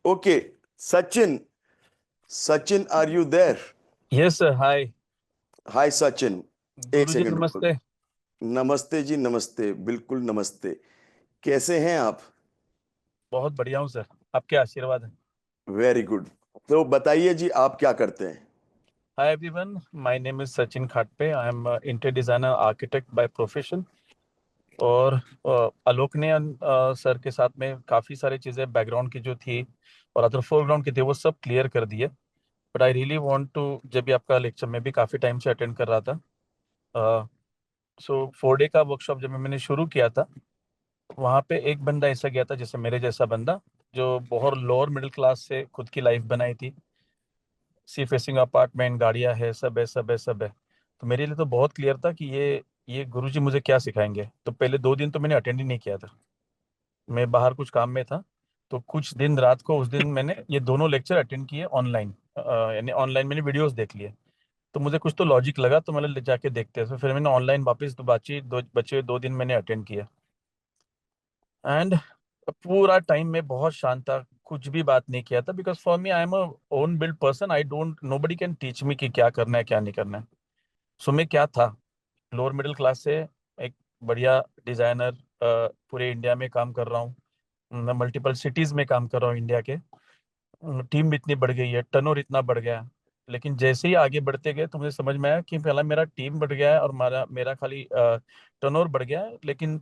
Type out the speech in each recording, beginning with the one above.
Okay, Sachin, Sachin are you there? Yes sir, hi. Hi Sachin, एक Guruji second रुको। नमस्ते। नमस्ते जी, नमस्ते, बिल्कुल नमस्ते। कैसे हैं आप? बहुत बढ़िया हूँ सर, आपके आशीर्वाद है। Very good. तो बताइए जी, आप क्या करते हैं? Hi everyone, my name is Sachin Khatpe. I am interior designer architect by profession. और आलोक ने सर के साथ में काफ़ी सारी चीज़ें बैकग्राउंड की जो थी और अदर फोरग्राउंड की थी वो सब क्लियर कर दिए। But I really want to, जब भी आपका लेक्चर मैं भी काफ़ी टाइम से अटेंड कर रहा था। सो 4 डे का वर्कशॉप जब मैंने शुरू किया था, वहाँ पे एक बंदा ऐसा गया था जैसे मेरे जैसा बंदा, जो बहुत लोअर मिडिल क्लास से खुद की लाइफ बनाई थी। सी फेसिंग अपार्टमेंट, गाड़ियाँ है, सब है, सब है, सब है। तो मेरे लिए तो बहुत क्लियर था कि ये गुरुजी मुझे क्या सिखाएंगे। तो पहले 2 दिन तो मैंने अटेंड ही नहीं किया था, मैं बाहर कुछ काम में था। तो कुछ दिन रात को उस दिन मैंने ये दोनों लेक्चर अटेंड किए ऑनलाइन, यानी ऑनलाइन मैंने वीडियोस देख लिए। तो मुझे कुछ तो लॉजिक लगा, तो मैंने जाके देखते हैं। तो फिर मैंने ऑनलाइन वापस तो बातचीत, दो बचे 2 दिन मैंने अटेंड किया। एंड पूरा टाइम में बहुत शांत था, कुछ भी बात नहीं किया था, because for me I am a own build person. I don't, nobody can teach me कि क्या करना है क्या नहीं करना है। सो मैं क्या था, लोअर मिडिल क्लास से एक बढ़िया डिजाइनर, पूरे इंडिया में काम कर रहा हूँ। मैं मल्टीपल सिटीज में काम कर रहा हूँ इंडिया के। टीम इतनी बढ़ गई है, टर्नओवर इतना बढ़ गया है। लेकिन जैसे ही आगे बढ़ते गए तो मुझे समझ में आया कि पहला मेरा टीम बढ़ गया है और मेरा मेरा खाली टर्नओवर बढ़ गया है, लेकिन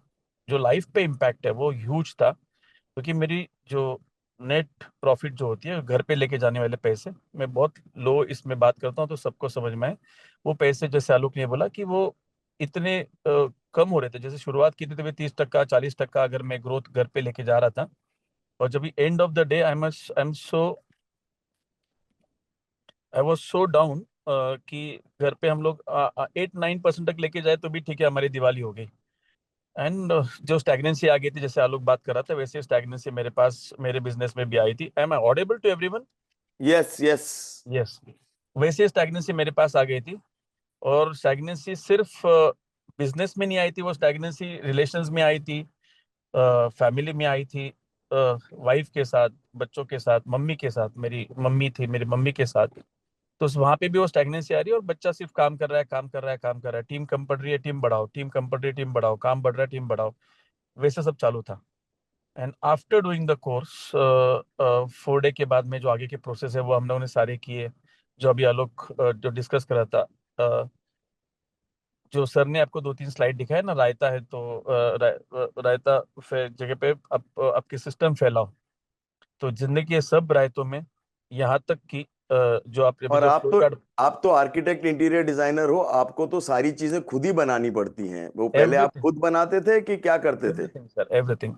जो लाइफ पे इम्पैक्ट है वो ह्यूज था। क्योंकि मेरी जो नेट प्रॉफिट जो होती है, घर पे लेके जाने वाले पैसे, मैं बहुत लो इसमें बात करता हूँ तो सबको समझ में आए। वो पैसे, जैसे आलोक ने बोला कि वो इतने कम हो रहे थे। जैसे शुरुआत की थी तो 30%, 40%, अगर मैं ग्रोथ घर पे लेके जा रहा था। और जब end of the day I was so down कि घर पे हम लोग 8-9% तक लेके जाए तो भी ठीक है, हमारी दिवाली हो गई। एंड जो स्टैग्नेंसी आ गई थी, जैसे आलोक बात कर रहा था, वैसे स्टैग्नेंसी मेरे पास मेरे बिजनेस में भी आई थी। Am I audible to everyone? Yes, yes. Yes. वैसे स्टैग्नेंसी मेरे पास आ गई थी। और स्टैग्नेंसी सिर्फ बिजनेस में नहीं आई थी, वो स्टैग्नेंसी रिलेशंस में आई थी, फैमिली में आई थी, वाइफ के साथ, बच्चों के साथ, मम्मी के साथ, मेरी मम्मी थी, मेरी मम्मी के साथ। तो वहां पे भी वो स्टैग्नेंसी आ रही है और बच्चा सिर्फ काम कर रहा है, काम कर रहा है, काम कर रहा है। टीम कम पड़ रही है, टीम बढ़ाओ, टीम कम पड़ रही है, टीम बढ़ाओ, काम बढ़ रहा है, टीम बढ़ाओ। वैसे सब चालू था। And after doing the course, 4 day के बाद में जो आगे के प्रोसेस है वो हम लोगों ने सारे किए। जो अभी आलोक जो डिस्कस कर रहा था, जो सर ने आपको 2-3 स्लाइड दिखाया ना, रायता है तो रायता जगह पे आपके सिस्टम फैलाओ। तो जिंदगी के सब रायतों में, यहाँ तक कि जो आप अभी और जो फ्लो कार्ड, आप तो आर्किटेक्ट, इंटीरियर डिजाइनर हो, आपको तो सारी चीजें खुद ही बनानी पड़ती हैं। वो पहले आप एवरीथिंग, खुद बनाते थे कि क्या करते थे? Everything sir, everything.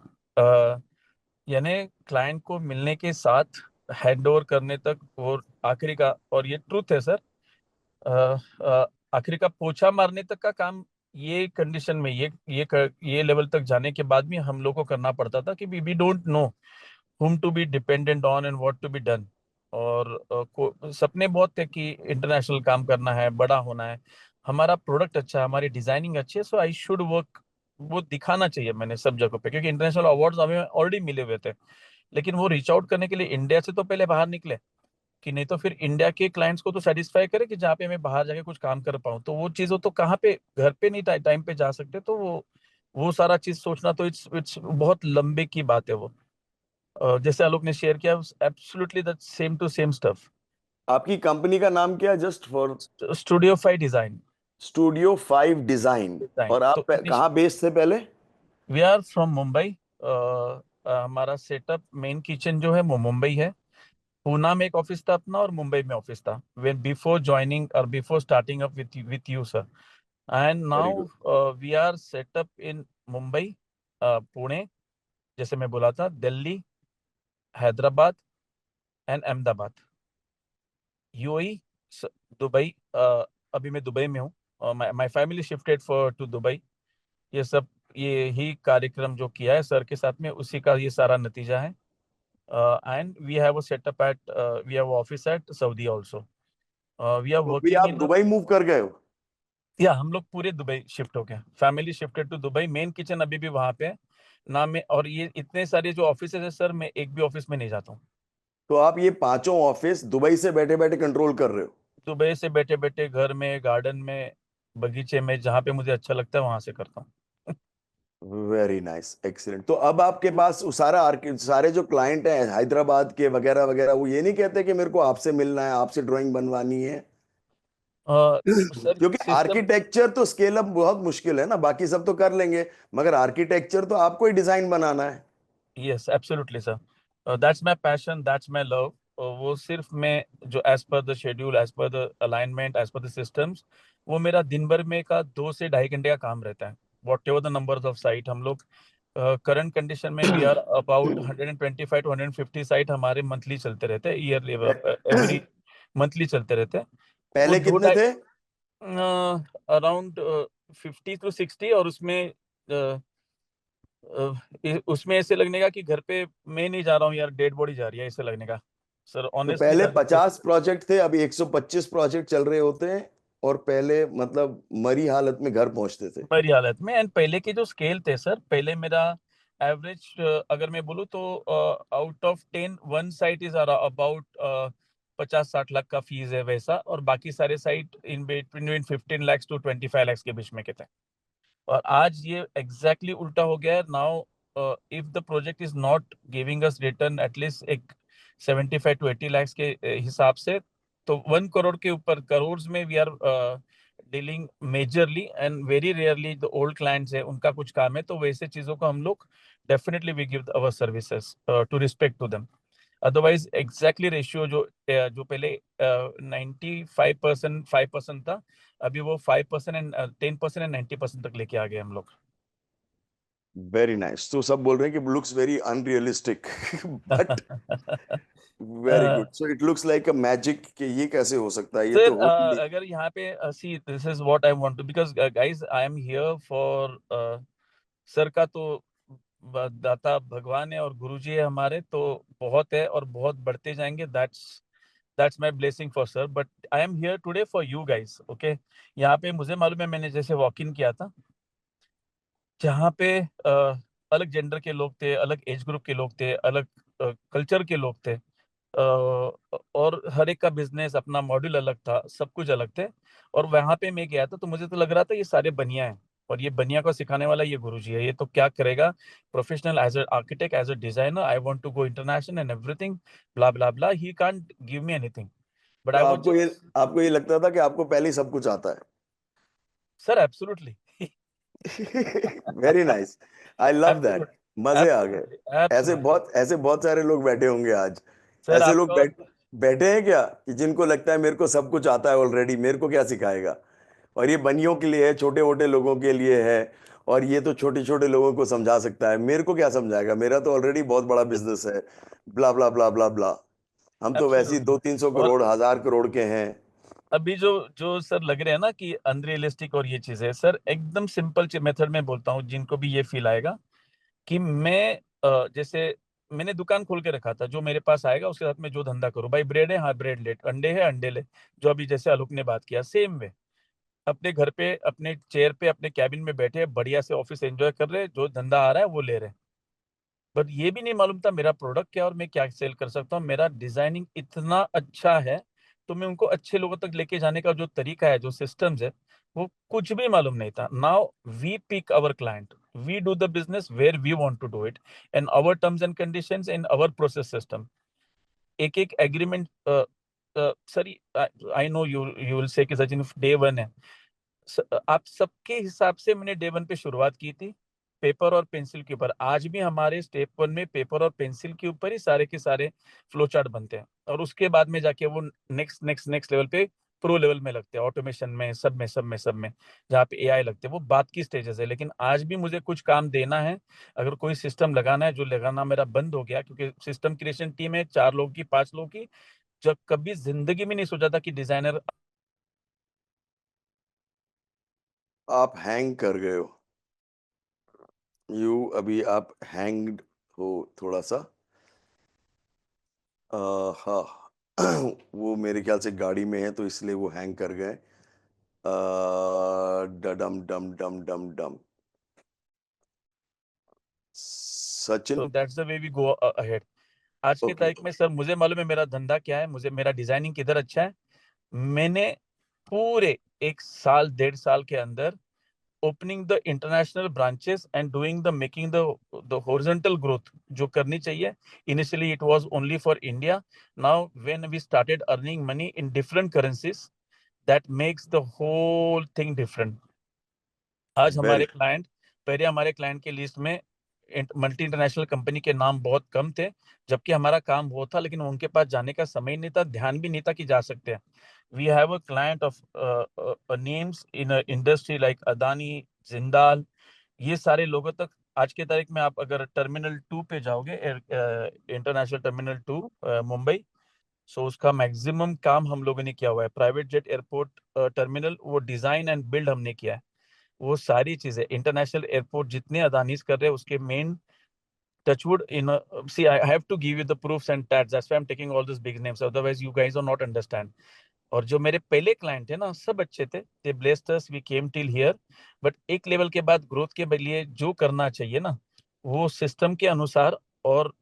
यानी क्लाइंट को मिलने के साथ हैंड ओवर करने तक, और आखिरी का, और ये ट्रूथ है सर, आखिरी का पोछा मारने तक का काम, ये कंडीशन में, ये लेवल तक जाने के बाद भी हम लोग को करना पड़ता था कि we don't know whom to be dependent on and what to be done। और सपने बहुत थे कि इंटरनेशनल काम करना है, बड़ा होना है, हमारा प्रोडक्ट अच्छा है, हमारी डिजाइनिंग अच्छी है, सो आई शुड वर्क। वो दिखाना चाहिए मैंने सब जगह पे, क्योंकि इंटरनेशनल अवार्ड्स हमें ऑलरेडी मिले हुए थे। लेकिन वो रीच आउट करने के लिए इंडिया से तो पहले बाहर निकले, कि नहीं तो फिर इंडिया के क्लाइंट्स को तो सेटिस्फाई करे कि जहाँ पे मैं बाहर जाके कुछ काम कर पाऊँ। तो वो चीज़ों तो कहाँ पे, घर पे नहीं टाइम पे जा सकते। तो वो सारा चीज सोचना तो इट्स बहुत लंबे की बात है वो। जैसे आलोक ने शेयर किया, absolutely the same to same stuff. आपकी कंपनी का नाम क्या है, just for? Studio 5 design. Studio 5 design. Design और तो आप कहाँ बेस्ड थे पहले? We are from Mumbai. हमारा सेटअप, मेन किचन जो है वो मुंबई है। पूना में एक ऑफिस था अपना और मुंबई में ऑफिस था, वेन बिफोर ज्वाइनिंग और before starting up with you sir. And very now good. We are setup in Mumbai, Pune, जैसे मैं बोला था, Delhi, Hyderabad and Ahmedabad, UAE, Dubai. अभी मैं दुबई में हूँ, my family shifted for to Dubai. ये सब, ये ही कार्यक्रम जो किया है सर के साथ में, उसी का ये सारा नतीजा है। And we have a setup at, we have office at Saudi also. We are तो अभी वर्किंग आप इन, दुबई मूव कर गए हो? या हम लोग पूरे दुबई शिफ्ट हो गए, family shifted to Dubai. Main kitchen अभी भी वहां पे है ना। मैं, और ये इतने सारे जो ऑफिस है सर, मैं एक भी ऑफिस में नहीं जाता हूँ। तो आप ये पांचों ऑफिस दुबई से बैठे बैठे कंट्रोल कर रहे हो? सुबह से बैठे बैठे घर में, गार्डन में, बगीचे में, जहाँ पे मुझे अच्छा लगता है वहां से करता हूँ। Very nice, excellent. तो अब आपके पास वो सारे जो क्लाइंट हैं हैदराबाद के वगैरह वगैरह, वो ये नहीं कहते कि मेरे को आपसे मिलना है, आपसे ड्राइंग बनवानी है? सर क्योंकि सिस्टम, आर्किटेक्चर तो स्केल अप बहुत मुश्किल है ना, बाकी सब तो कर लेंगे, मगर आर्किटेक्चर तो आपको ही डिजाइन बनाना है। Yes absolutely sir, that's my passion, that's my love. वो सिर्फ मैं जो as per the schedule, as per the alignment, as per the systems, वो मेरा दिन भर में का 2 से ढाई घंटे का काम रहता है। Whatever the numbers of site हम लोग करंट कंडीशन में we are about 125 to 150 site हमारे मंथली चलते रहते हैं, ईयरली, एवरी मंथली चलते रहते हैं। वो पहले दो कितने ढाई थे? अराउंड 50 to 60, और उसमें उसमें ऐसे लगने का कि घर पे मैं नहीं जा रहा हूँ यार, डेड बॉडी जा रही है, ऐसे लगने का। सर तो ऑनेस्टली पहले दैट 50 प्रोजेक्ट थे, अभी 125 प्रोजेक्ट चल रहे होते हैं, और पहले मतलब मरी हालत में घर पहुंचते थे। मेरी हालत में। एंड पहले के जो स्केल थे सर, पहले मेरा एवरेज अगर मैं बोलूँ तो out of 10 one site is about 50-60 lakh का फीस है वैसा, और बाकी सारे site in between 15 lakhs to 25 lakhs के बीच में के थे। और आज ये एग्जैक्टली उल्टा हो गया है now. If the project is not giving us return at least एक 75 to 80 lakhs के हिसाब से, तो 1 करोड़ के ऊपर, करोड़ में we are dealing majorly, and very rarely the old clients है उनका कुछ काम है, तो वैसे चीजों को हम लोग definitely we give our services to respect to them. Otherwise exactly ratio जो पहले 95% 5% था, अभी वो 5% एंड 10% एंड 90% तक लेके आ गए हम लोग। Very nice. तो सब बोल रहे हैं कि looks very unrealistic but very good. Sir so it looks like a magic, कि ये कैसे हो सकता है, ये तो हो ही नहीं। अगर यहाँ पे see this is what I want to, because guys I am here for sir का तो दाता भगवान है और गुरुजी है हमारे, तो बहुत है और बहुत बढ़ते जाएंगे। That's my blessing for sir, but I am here today for you guys, okay. यहाँ पे मुझे मालूम है, मैंने जैसे वॉक इन किया था, जहाँ पे अलग जेंडर के लोग थे, अलग एज ग्रुप के लोग थे, अलग कल्चर के लोग थे, और हर एक का बिजनेस अपना मॉड्यूल अलग था, सब कुछ अलग थे। और वहां पे मैं गया था तो मुझे तो लग रहा था ये सारे बनिया हैं, और ये बनिया को सिखाने वाला ये गुरुजी है, ये तो क्या करेगा, professional as a architect, as a designer, I want to go international and everything, blah blah blah, he can't give me anything, but तो आई वाज जस्ट आपको ये लगता था कि आपको पहले ही सब कुछ आता सर एब्सोल्युटली। है? Very nice, I love that. Absolutely मजे आ गए। एब्सोल्युटली एब्सोल्युटली ऐसे बहुत सारे लोग बैठे होंगे आज। सर ऐसे लोग आपको। बैठे हैं क्या, कि जिनको लगता है मेरे को सब कुछ आता है ऑलरेडी, मेरे को क्या सिखाएगा? और ये बनियों के लिए है, छोटे मोटे लोगों के लिए है, और ये तो छोटे छोटे लोगों को समझा सकता है, मेरे को क्या समझाएगा, मेरा तो ऑलरेडी बहुत बड़ा बिजनेस है। ब्ला ब्ला ब्ला ब्ला ब्ला। हम तो वैसे ही एब्सोल्युटली। 200-300 और करोड़, 1000 करोड़ के हैं। अभी जो जो सर लग रहे हैं ना कि अनरियलिस्टिक और ये चीजें, सर एकदम सिंपल मेथड में बोलता हूँ, जिनको भी ये फील आएगा कि मैं जैसे मैंने दुकान खोल के रखा था, जो मेरे पास आएगा उसके साथ में जो धंधा करूँ, भाई ब्रेड है हाँ ब्रेड ले, अंडे है अंडे ले, जो अभी जैसे आलोक ने बात किया, सेम वे अपने घर पे, अपने चेयर पे, अपने कैबिन में बैठे बढ़िया से ऑफिस एंजॉय कर रहे, जो धंधा आ रहा है वो ले रहे। बट ये भी नहीं मालूम था मेरा प्रोडक्ट क्या और मैं क्या सेल कर सकता हूँ, मेरा डिजाइनिंग इतना अच्छा है, तो मैं उनको अच्छे लोगों तक लेके जाने का जो तरीका है, जो सिस्टम्स है, वो कुछ भी मालूम नहीं था। Now we pick our client, we do the business where we want to do it, and our terms and conditions in our process system. एक एक agreement, sir I know you will say कि Sachin day one है, आप सबके हिसाब से मैंने day one पे शुरुआत की थी पेपर और पेंसिल के ऊपर। आज भी हमारे स्टेप वन में पेपर और पेंसिल के ऊपर ही सारे के सारे फ्लो चार्ट बनते हैं, और उसके बाद में जाके वो नेक्स्ट नेक्स्ट नेक्स्ट लेवल पे प्रो लेवल में लगते हैं, ऑटोमेशन में, सब में जहाँ पे एआई लगते हैं, वो बात की स्टेजेस है। लेकिन आज भी मुझे कुछ काम देना है, अगर कोई सिस्टम लगाना है, जो लगाना मेरा बंद हो गया, क्योंकि सिस्टम क्रिएशन टीम है 4 लोग की, 5 लोग की, जब कभी जिंदगी में नहीं सोचा था कि डिजाइनर। आप हैंग कर गए हो। अभी आप हैंग्ड हो थोड़ा सा। हाँ। वो मेरे ख्याल से गाड़ी में है, तो इसलिए वो हैंग कर गए। डम डम डम डम डम। सचिन। तो that's the way we go ahead. आज की ओके। तारीख में सर मुझे मालूम है मेरा धंधा क्या है, मुझे मेरा डिजाइनिंग किधर अच्छा है। मैंने पूरे 1 साल 1.5 साल के अंदर opening the international branches and doing the making the horizontal growth जो करनी चाहिए। Initially it was only for India, now when we started earning money in different currencies, that makes the whole thing different. आज very. हमारे client, पहले हमारे client की list में multi international company के नाम बहुत कम थे, जबकि हमारा काम वो था, लेकिन उनके पास जाने का समय नहीं था, ध्यान भी नहीं था कि जा सकते हैं। We have a client of names in industry like Adani, Jindal, ये सारे लोगों तक आज की तारीख में आप अगर टर्मिनल 2 पे जाओगे, इंटरनेशनल टर्मिनल 2 मुंबई, सो उसका मैक्सिमम काम हम लोगों ने किया हुआ है। प्राइवेट जेट एयरपोर्ट टर्मिनल वो डिजाइन एंड बिल्ड हमने किया है। वो सारी चीजें इंटरनेशनल एयरपोर्ट जितने अदानीज कर रहे हैं उसके main touchwood in a, see I have to give you the proofs and tats, that's why I'm taking all these big names, otherwise you guys will not understand। और जो मेरे पहले क्लाइंट थे ना सब अच्छे थे, they blessed us, we came till here. But एक लेवल के बाद ग्रोथ के लिए जो करना चाहिए ना वो सिस्टम के अनुसार और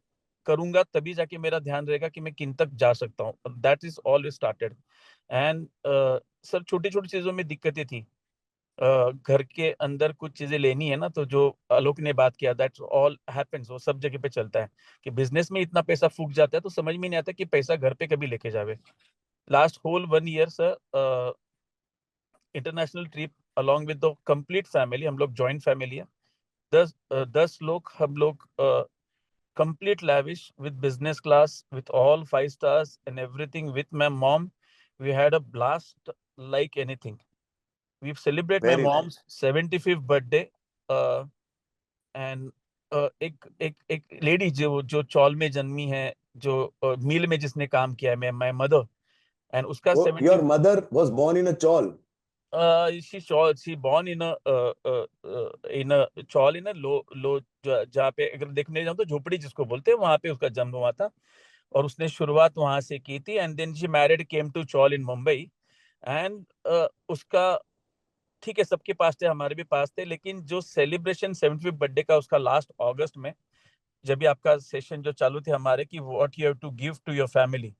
करूंगा, तभी जाके मेरा ध्यान रहेगा कि मैं किन तक जा सकता हूँ। That is all started. And sir छोटी छोटी चीजों में दिक्कतें थी। घर के अंदर कुछ चीजें लेनी है ना, तो जो आलोक ने बात किया, दैट्स ऑल हैपेंस, वो सब जगह पे चलता है कि बिजनेस में इतना पैसा फूक जाता है तो समझ में नहीं आता कि पैसा घर पे कभी लेके जावे। Last whole 1 year sir, international trip along with the complete family, हम लोग जॉइंट फैमिली है, 10 लोग हम लोग, complete lavish with business class with all 5 stars and everything with my mom. We had a blast like anything. We celebrate my very nice. mom's 75th birthday, uh, and एक एक एक lady जो जो चौल में जन्मी है, जो मिल में जिसने काम किया है, माय मदर, एंड उसका वो 70। Your mother was born in a chawl. She born in a chawl, in low जहाँ पे अगर देखने जाऊँ तो झोपड़ी जिसको बोलते हैं, वहां पे उसका जन्म हुआ था और उसने शुरुआत वहां से की थी। And then she married, came to chawl in Mumbai. And उसका, ठीक है सबके पास थे, हमारे भी पास थे, लेकिन जो सेलिब्रेशन 75th बर्थडे का उसका लास्ट अगस्त में, जब भी आपका सेशन जो चालू थे हमारे कि what you have to give to your family,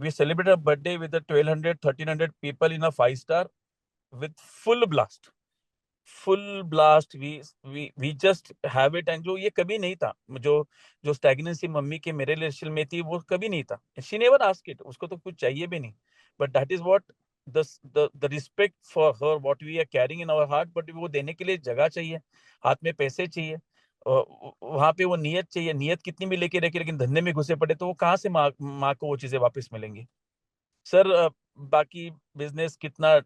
we celebrate a birthday with 1200 1300 people in a 5 star with full blast, full blast. We just have it. And जो ये कभी नहीं था, जो जो स्टैग्नेंसी मम्मी के मेरे रिलेशन में थी वो कभी नहीं था। शी नेवर आस्क इट, उसको तो कुछ चाहिए भी नहीं। But that is what the respect for her what we are caring in our heart. But वो देने के लिए जगह चाहिए, हाथ में पैसे चाहिए, वहां पे वो नियत चाहिए। नियत कितनी भी लेके रखे लेकिन धंधे में घुसे पड़े तो वो कहाँ से माँ को वो चीजें वापस मिलेंगी। सर बाकी बिजनेस कितना,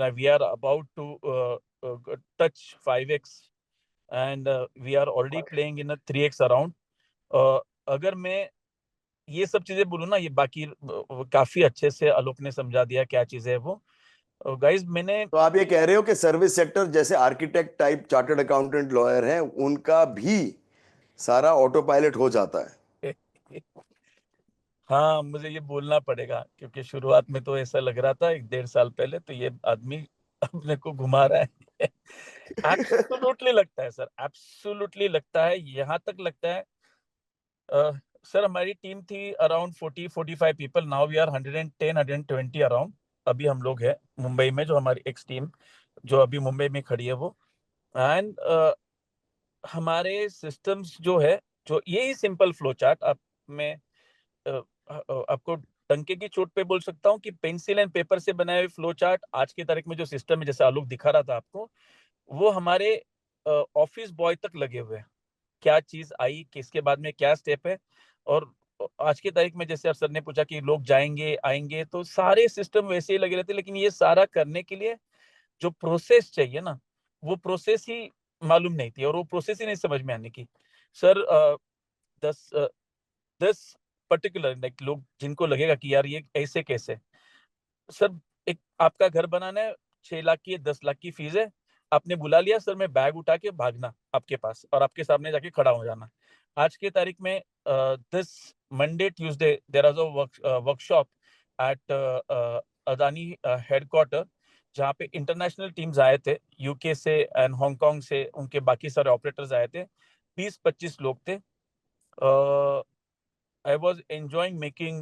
we are about to touch 5x and we are already playing in 3x around. अगर मैं ये सब चीजें बोलूँ ना, ये बाकी काफी अच्छे से आलोक ने समझा दिया क्या चीजें है वो। गाइस मैंने तो आप ये कह रहे हो कि सर्विस सेक्टर जैसे architect type chartered accountant lawyer हैं उनका भी सारा ऑटो पायलट हो जाता है। हाँ मुझे ये बोलना पड़ेगा क्योंकि शुरुआत में तो ऐसा लग रहा था 1 1.5 साल पहले तो ये आदमी अपने को घुमा रहा है। एब्सोल्युटली लगता है सर, एब्सोल्युटली लगता है, यहाँ तक लगता है। सर हमारी टीम थी around 40 45 people, now we are 110 120 around. अभी हम लोग हैं मुंबई में, जो हमारी एक्स टीम जो अभी मुंबई में खड़ी है वो। एंड हमारे सिस्टम्स जो है, जो यही सिंपल फ्लो चार्ट आप, मैं आपको टंके की चोट पे बोल सकता हूँ कि पेंसिल एंड पेपर से बनाए हुए फ्लो चार्ट आज की तारीख में जो सिस्टम है, जैसे आलोक दिखा रहा था आपको, वो हमारे ऑफिस बॉय तक लगे हुए हैं। क्या चीज आई, किसके बाद में क्या स्टेप है। और आज की तारीख में जैसे सर ने पूछा कि लोग जाएंगे आएंगे, तो सारे सिस्टम वैसे ही लगे रहते, लेकिन ये सारा करने के लिए जो प्रोसेस चाहिए ना, वो प्रोसेस ही मालूम नहीं थी और वो प्रोसेस ही नहीं समझ में आने की। सर 10 पर्टिकुलर लाइक लोग जिनको लगेगा कि यार ये ऐसे कैसे। सर एक आपका घर बनाना है, 6 लाख की 10 लाख की फीस है, आपने बुला लिया सर, मैं बैग उठा के भागना आपके पास और आपके सामने जाके खड़ा हो जाना। आज की तारीख में this Monday Tuesday there is a workshop at Adani headquarter, जहाँ पे इंटरनेशनल टीम्स आए थे यूके से एंड हांगकांग से, उनके बाकी सारे ऑपरेटर्स आए थे, 20 25 लोग थे। I was enjoying making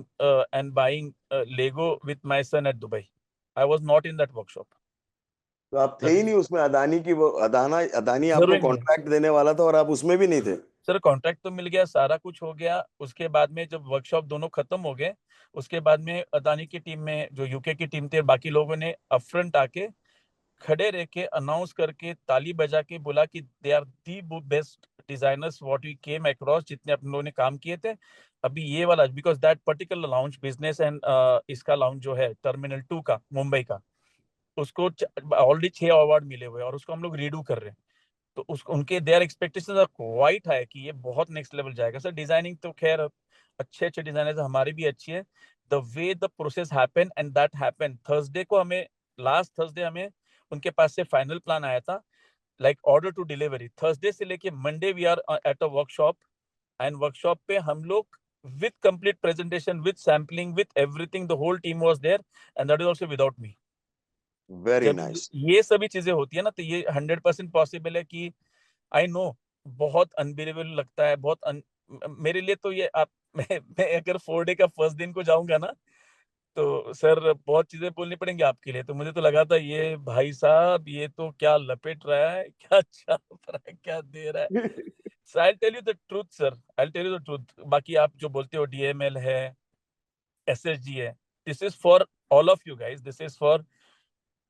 and buying Lego with my son at Dubai. I was not in that workshop. तो आप थे ही नहीं उसमें, अदानी की वो अदानी आपको जरूरी नहीं है। कॉन्ट्रैक्ट देने वाला था और आप उसमें भी नहीं थे। सर कॉन्ट्रैक्ट तो मिल गया, सारा कुछ हो गया। उसके बाद में जब वर्कशॉप दोनों खत्म हो गए, उसके बाद में अदानी की टीम में जो यूके की टीम थी, बाकी लोगों ने अपफ्रंट आके खड़े रह के अनाउंस करके ताली बजा के बोला कि they are the best designers what we came across, जितने अपने लोगों ने काम किए थे। अभी ये वाला, because that particular lounge business and इसका लाउंज जो है टर्मिनल 2 का मुंबई का, उसको ऑलरेडी 6 अवार्ड मिले हुए हैं और उसको हम लोग रीडू कर रहे हैं। तो उसको उनके their expectations are quite high कि ये बहुत नेक्स्ट लेवल जाएगा। सर डिजाइनिंग तो खैर अच्छे अच्छे डिजाइनर्स हमारी भी अच्छी है। The way the process happen and that happen Thursday को, हमें लास्ट थर्सडे हमें उनके पास से फाइनल प्लान आया था, like order to delivery. Thursday से लेके Monday we are at a workshop, and workshop पे हम लोग with complete presentation, with sampling, with everything, the whole team was there and that is also without me. Very जब nice. ये सभी चीजें होती है ना, तो ये 100% पॉसिबल है कि आई नो बहुत अनबिलीवेबल लगता है, मेरे लिए तो ये आप मैं अगर 4 डे का फर्स्ट दिन को जाऊंगा ना, तो सर बहुत चीजें बोलनी पड़ेंगी आपके लिए। तो मुझे तो लगा था ये भाई साहब ये तो क्या लपेट रहा है, क्या चाप रहा है, क्या दे रहा है। So I tell you the truth sir, I tell you the truth. बाकी आप जो बोलते हो DML है, SSG है, this is for all of you guys, this is for.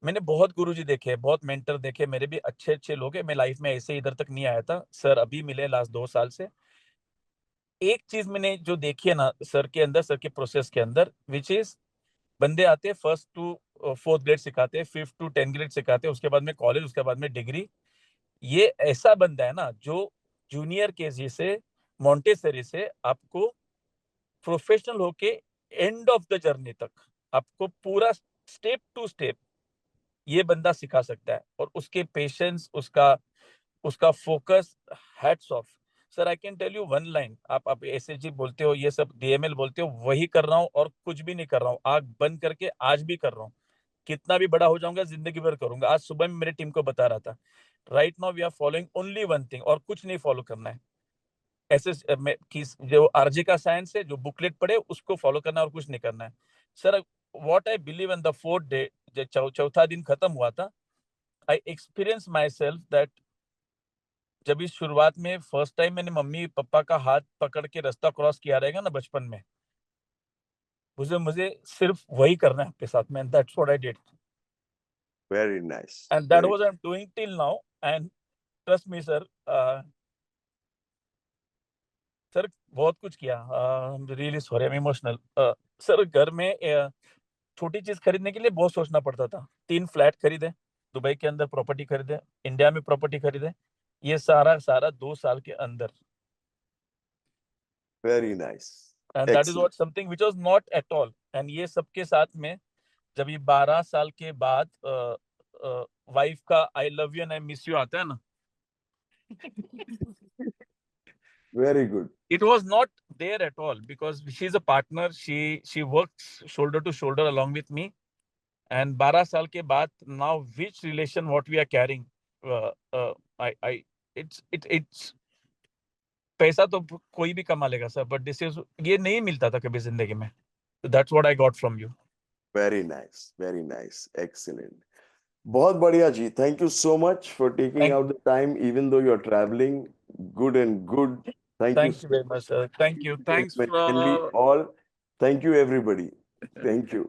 मैंने बहुत गुरुजी देखे, बहुत मेंटर देखे, मेरे भी अच्छे अच्छे लोग हैं। मैं लाइफ में ऐसे इधर तक नहीं आया था सर, अभी मिले लास्ट 2 साल से। एक चीज मैंने जो देखी है ना सर के अंदर, सर के प्रोसेस के अंदर, विच इज बंदे आते हैं 1st to 4th ग्रेड सिखाते हैं, 5th to 10th ग्रेड सिखाते हैं, उसके बाद में कॉलेज, उसके बाद में डिग्री। ये ऐसा बंदा है ना जो जूनियर केजी से, मॉन्टेसरी से आपको प्रोफेशनल होके एंड ऑफ द जर्नी तक आपको पूरा स्टेप टू स्टेप ये बंदा सिखा सकता है। और उसके पेशेंस, उसका focus, hats off. Sir I can tell you one line, आप SSG बोलते हो, ये सब DML बोलते हो, वही कर रहा हूँ और कुछ भी नहीं कर रहा हूँ, आग बंद करके आज भी कर रहा हूँ। कितना भी बड़ा हो जाऊंगा जिंदगी भर करूंगा। आज सुबह में मेरी टीम को बता रहा था, right now we are following only one thing, और कुछ नहीं फॉलो करना है। ऐसे जो RJ का साइंस है, जो बुकलेट पढ़े उसको फॉलो करना है और कुछ नहीं करना है। Sir what I believe in the 4th day, जब चौथा दिन खत्म हुआ था, I experience my self that जब इस शुरुआत में फर्स्ट टाइम मैंने मम्मी पापा का हाथ पकड़ के रास्ता क्रॉस किया रहेगा ना बचपन में, मुझे सिर्फ वही करना है आपके साथ में, that's what I did very nice. And that was I am doing till now. And trust me sir, sir बहुत कुछ किया। Really sorry, I am emotional. Sir घर में छोटी चीज खरीदने के लिए बहुत सोचना पड़ता था। 3 फ्लैट खरीदे, दुबई के अंदर प्रॉपर्टी खरीदे, इंडिया में प्रॉपर्टी खरीदे, ये सारा 2 साल के अंदर। Very nice. And that is what something which was not at all. And ये सबके साथ में जब ये 12 साल के बाद वाइफ का I love you and I miss you आता है ना, very good. it was not there at all because she's a partner, she works shoulder to shoulder along with me. And 12 साल के बाद now which relation what we are carrying, I it's पैसा तो कोई भी कमा लेगा सर, बट दिस इज, ये नहीं मिलता था कभी जिंदगी में। That's what I got from you. Very nice, excellent. बहुत बढ़िया जी, thank you so much for taking out the time even though you are travelling. Good and good. Thank you very much sir, thank you, thanks Can we all thank you everybody? Thank you.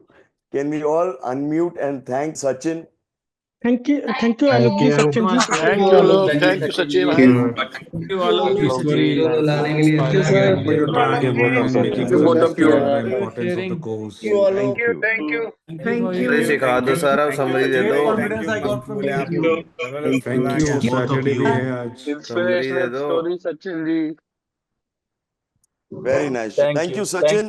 Can we all unmute and thank Sachin? Thank you, Alok ji, Sachin ji. Thank you Alok, Thank you, Sachin. Thank you Alok Thank you, ji, video लाने के लिए Thank you, sir. thank you both of Thank you both of you. the importance of the goals. Thank you. Thank you. अरे सिखा दो सारा, summary दे दो, Thank you, Saturday भी है आज। समरी दे दो। Very nice. thank Thank you, you, Sachin.